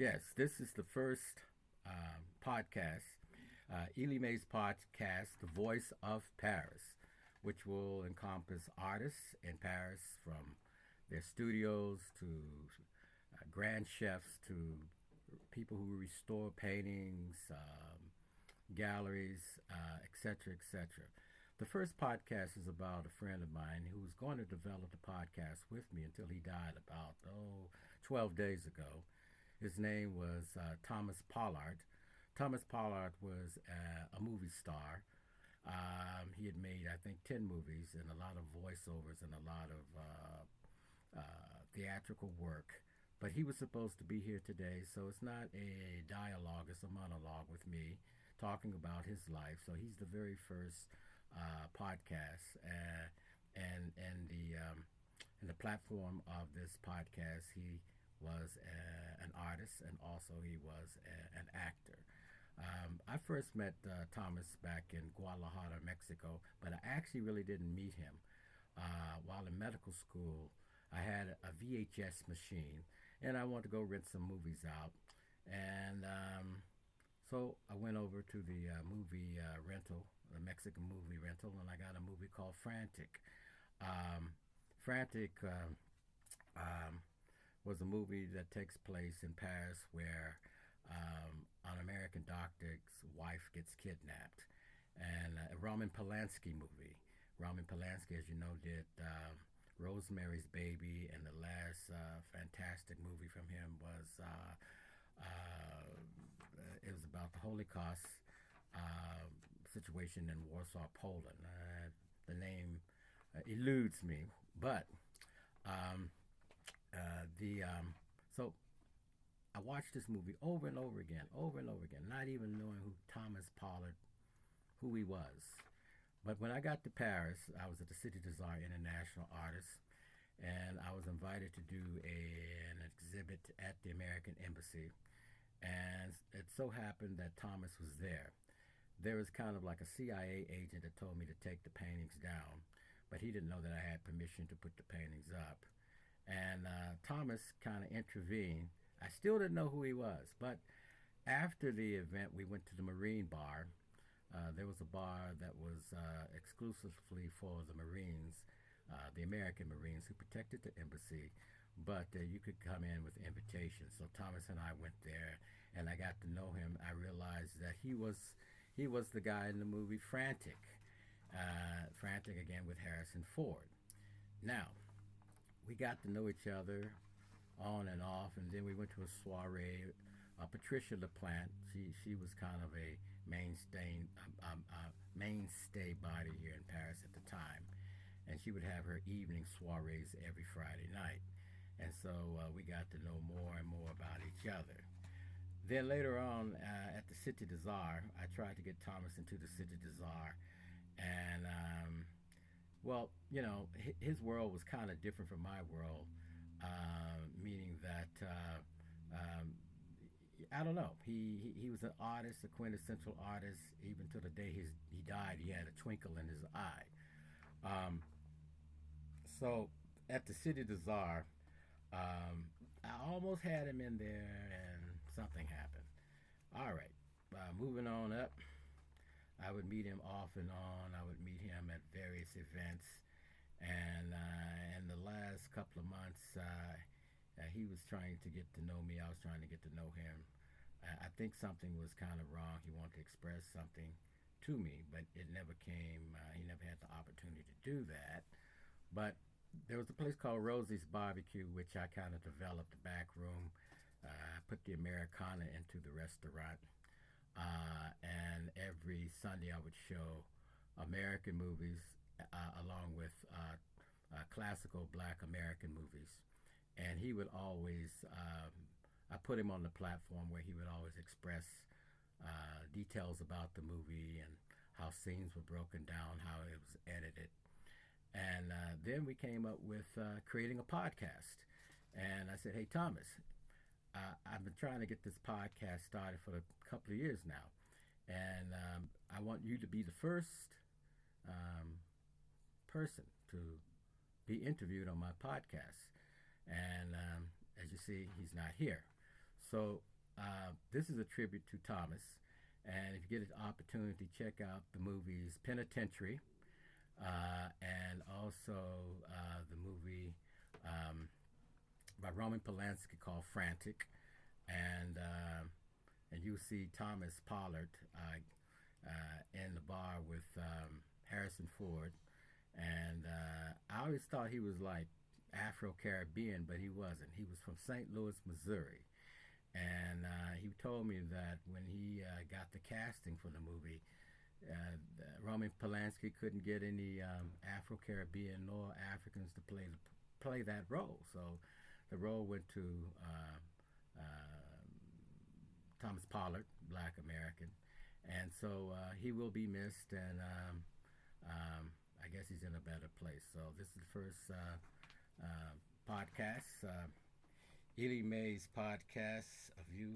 Yes, this is the first podcast, Ealy Mays podcast, The Voice of Paris, which will encompass artists in Paris from their studios to grand chefs to people who restore paintings, galleries, etc., etc. The first podcast is about a friend of mine who was going to develop the podcast with me until he died about 12 days ago. His name was Thomas Pollard. Thomas Pollard was a movie star. He had made, I think, 10 movies and a lot of voiceovers and a lot of theatrical work. But he was supposed to be here today, so it's not a dialogue, it's a monologue with me talking about his life. So he's the very first podcast, and the platform of this podcast, he was an artist and also he was an actor. I first met Thomas back in Guadalajara, Mexico, but I actually really didn't meet him. While in medical school, I had a VHS machine and I wanted to go rent some movies out. And so I went over to the movie rental, the Mexican movie rental, and I got a movie called Frantic. Frantic was a movie that takes place in Paris where an American doctor's wife gets kidnapped. And a Roman Polanski movie. Roman Polanski, as you know, did Rosemary's Baby, and the last fantastic movie from him was it was about the Holocaust uh, situation in Warsaw, Poland. The name eludes me, but um, the so I watched this movie over and over again, not even knowing who Thomas Pollard, who he was. But when I got to Paris, I was at the City Desire International Artists, and I was invited to do an exhibit at the American Embassy. And it so happened that Thomas was there. There was kind of like a CIA agent that told me to take the paintings down, but he didn't know that I had permission to put the paintings up. And Thomas kind of intervened. I still didn't know who he was, but after the event, we went to the Marine Bar. There was a bar that was exclusively for the Marines, the American Marines who protected the embassy, but you could come in with invitations. So Thomas and I went there, and I got to know him. I realized that he was the guy in the movie Frantic, Frantic again with Harrison Ford. Now we got to know each other on and off, and then we went to a soiree. Patricia LaPlante, she was kind of a mainstay body here in Paris at the time, and she would have her evening soirees every Friday night, and so we got to know more and more about each other. Then later on at the Cité des Arts, I tried to get Thomas into the Cité des Arts, and well, his world was kind of different from my world, meaning that um, I don't know. He was an artist, a quintessential artist. Even to the day he died, he had a twinkle in his eye. Um, so at the City Bazaar, I almost had him in there, and something happened. All right, moving on up. I would meet him off and on. I would meet him at various events, and in the last couple of months, he was trying to get to know me. I was trying to get to know him. I think something was kind of wrong. He wanted to express something to me, but it never came. He never had the opportunity to do that. But there was a place called Rosie's Barbecue, which I kind of developed the back room. I put the Americana into the restaurant. And every Sunday I would show American movies along with classical black American movies. And he would always, I put him on the platform where he would always express details about the movie and how scenes were broken down, how it was edited. And then we came up with creating a podcast. And I said, hey, Thomas, I've been trying to get this podcast started for a couple of years now. And I want you to be the first person to be interviewed on my podcast. And as you see, he's not here. So this is a tribute to Thomas. And if you get an opportunity, check out the movies Penitentiary and also the movie by Roman Polanski called Frantic. And you see Thomas Pollard in the bar with Harrison Ford. And I always thought he was like Afro-Caribbean, but he wasn't. He was from St. Louis, Missouri. And he told me that when he got the casting for the movie, Roman Polanski couldn't get any Afro-Caribbean nor Africans to play that role. So the role went to Thomas Pollard, Black American. And so he will be missed, and I guess he's in a better place. So this is the first podcast, Ealy Mays podcast, A View